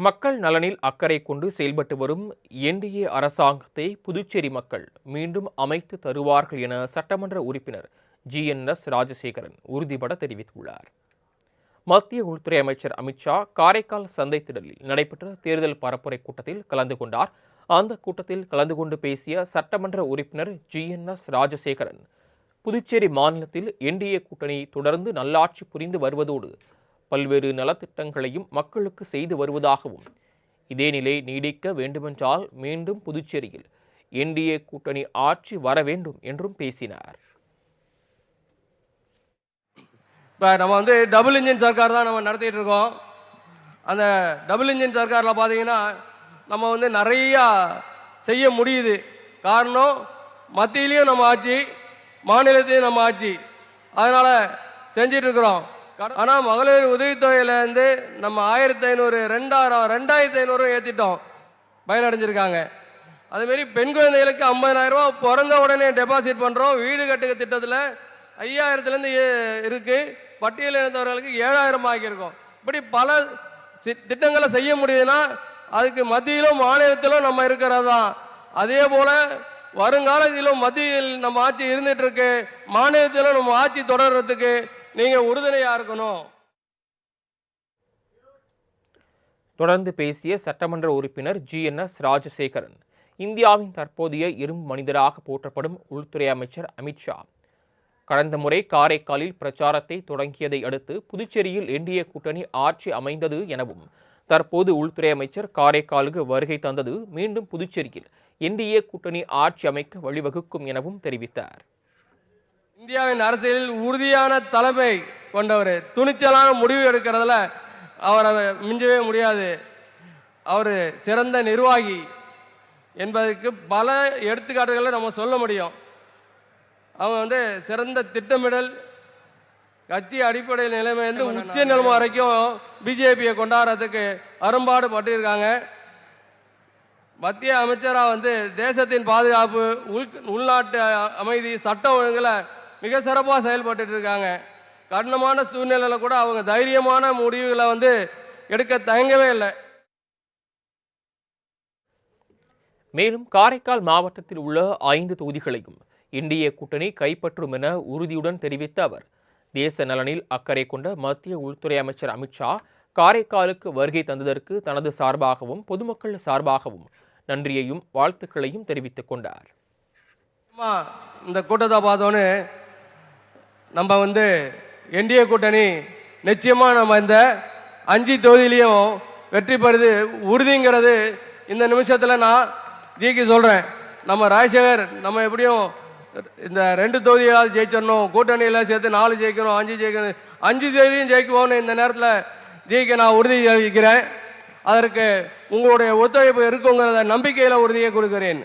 மக்கள் நலனில் அக்கறை கொண்டு செயல்பட்டு வரும் என்டிஏ அரசாங்கத்தை புதுச்சேரி மக்கள் மீண்டும் அமைத்து தருவார்கள் என சட்டமன்ற உறுப்பினர் ஜிஎன்எஸ் ராஜசேகரன் உறுதிபட தெரிவித்துள்ளார். மத்திய உள்துறை அமைச்சர் அமித்ஷா காரைக்கால் சந்தை திடலில் நடைபெற்ற தேர்தல் பரப்புரை கூட்டத்தில் கலந்து கொண்டார். அந்த கூட்டத்தில் கலந்து கொண்டு பேசிய சட்டமன்ற உறுப்பினர் ஜிஎன்எஸ் ராஜசேகரன், புதுச்சேரி மாநிலத்தில் என்டிஏ கூட்டணி தொடர்ந்து நல்லாட்சி புரிந்து வருவதோடு பல்வேறு நலத்திட்டங்களையும் மக்களுக்கு செய்து வருவதாகவும், இதே நிலை நீடிக்க வேண்டுமென்றால் மீண்டும் புதுச்சேரியில் என்டிஏ கூட்டணி ஆட்சி வர வேண்டும் என்றும் பேசினார். இப்போ நம்ம டபுள் இன்ஜின் சர்க்கார் தான் நம்ம நடத்திட்டு இருக்கோம். அந்த டபுள் இன்ஜின் சர்க்காரில் பார்த்தீங்கன்னா நம்ம நிறையா செய்ய முடியுது. காரணம், மத்தியிலையும் நம்ம ஆட்சி, மாநிலத்தையும் நம்ம ஆட்சி, அதனால் செஞ்சிட்டு இருக்கிறோம். ஆனால் மகளிர் உதவித்தொகையிலேருந்து நம்ம 1500 2500 ஏற்றிட்டோம், பயனடைஞ்சிருக்காங்க. அதுமாரி பெண் குழந்தைகளுக்கு 50,000 ரூபா பிறந்த உடனே டெபாசிட் பண்ணுறோம். வீடு கட்டுக திட்டத்தில் 5000லேருந்து இருக்குது. பட்டியல் இனத்தவர்களுக்கு 7000 ஆக்கியிருக்கோம். இப்படி பல திட்டங்களை செய்ய முடியுதுன்னா அதுக்கு மத்தியிலும் மாநிலத்திலும் நம்ம இருக்கிறது தான். அதே போல் வருங்காலத்திலும் மத்தியில் நம்ம ஆட்சி இருந்துட்டு இருக்கு, மாநிலத்திலும் நம்ம ஆட்சி தொடர்றதுக்கு நீங்க உறுதுணையா இருக்கணும். தொடர்ந்து பேசிய சட்டமன்ற உறுப்பினர் ஜிஎன்எஸ் ராஜசேகரன், இந்தியாவின் தற்போதைய இரும்பு மனிதராக போற்றப்படும் உள்துறை அமைச்சர் அமித்ஷா கடந்த முறை காரைக்காலில் பிரச்சாரத்தை தொடங்கியதை அடுத்து புதுச்சேரியில் என்டிஏ கூட்டணி ஆட்சி அமைந்தது எனவும், தற்போது உள்துறை அமைச்சர் காரைக்காலுக்கு வருகை தந்தது மீண்டும் புதுச்சேரியில் என்டிஏ கூட்டணி ஆட்சி அமைக்க வழிவகுக்கும் எனவும் தெரிவித்தார். இந்தியாவின் அரசியலில் உறுதியான தலைமை கொண்டவர், துணிச்சலான முடிவு எடுக்கிறதுல அவரை மிஞ்சவே முடியாது. அவர் சிறந்த நிர்வாகி என்பதற்கு பல எடுத்துக்காட்டுகளை நம்ம சொல்ல முடியும். அவங்க சிறந்த திட்டமிடல், கட்சி அடிப்படையில் நிலைமை உச்ச நிலைமை வரைக்கும் பிஜேபியை கொண்டாடுறதுக்கு அரும்பாடு பட்டிருக்காங்க. மத்திய அமைச்சராக தேசத்தின் பாதுகாப்பு, உள்நாட்டு அமைதி, சட்டம் ஒழுங்குல மிக சிறப்பாக செயல்பட்டு இருக்காங்க. கடினமான சூழ்நிலையில கூட அவங்க தைரியமான முடிவுகளை எடுக்க தயங்கவே இல்லை. மேலும் காரைக்கால் மாவட்டத்தில் உள்ள 5 தொகுதிகளையும் என்டிஏ கூட்டணி கைப்பற்றும் என உறுதியுடன் தெரிவித்த அவர், தேச நலனில் அக்கறை கொண்ட மத்திய உள்துறை அமைச்சர் அமித்ஷா காரைக்காலுக்கு வருகை தந்ததற்கு தனது சார்பாகவும் பொதுமக்கள் சார்பாகவும் நன்றியையும் வாழ்த்துக்களையும் தெரிவித்துக் கொண்டார். இந்த கூட்டத்தை பார்த்தோன்னு நம்ம என்டிஏ கூட்டணி நிச்சயமா நம்ம இந்த 5 தொகுதியிலையும் வெற்றி பெறுது உறுதிங்கிறது இந்த நிமிஷத்தில் நான் ஜிக்கு சொல்றேன். நம்ம ராஜசேகர் நம்ம எப்படியும் இந்த 2 தொகுதியாவது ஜெயிச்சிடணும், கூட்டணியில் சேர்த்து 4 ஜெயிக்கணும், 5 ஜெயிக்கணும், 5 தொகுதியும் ஜெயிக்குவோன்னு இந்த நேரத்தில் ஜிக்கு நான் உறுதி அளிக்கிறேன். அதற்கு உங்களுடைய ஒத்துழைப்பு இருக்குங்கிறத நம்பிக்கையில் உறுதியை கொடுக்கிறேன்.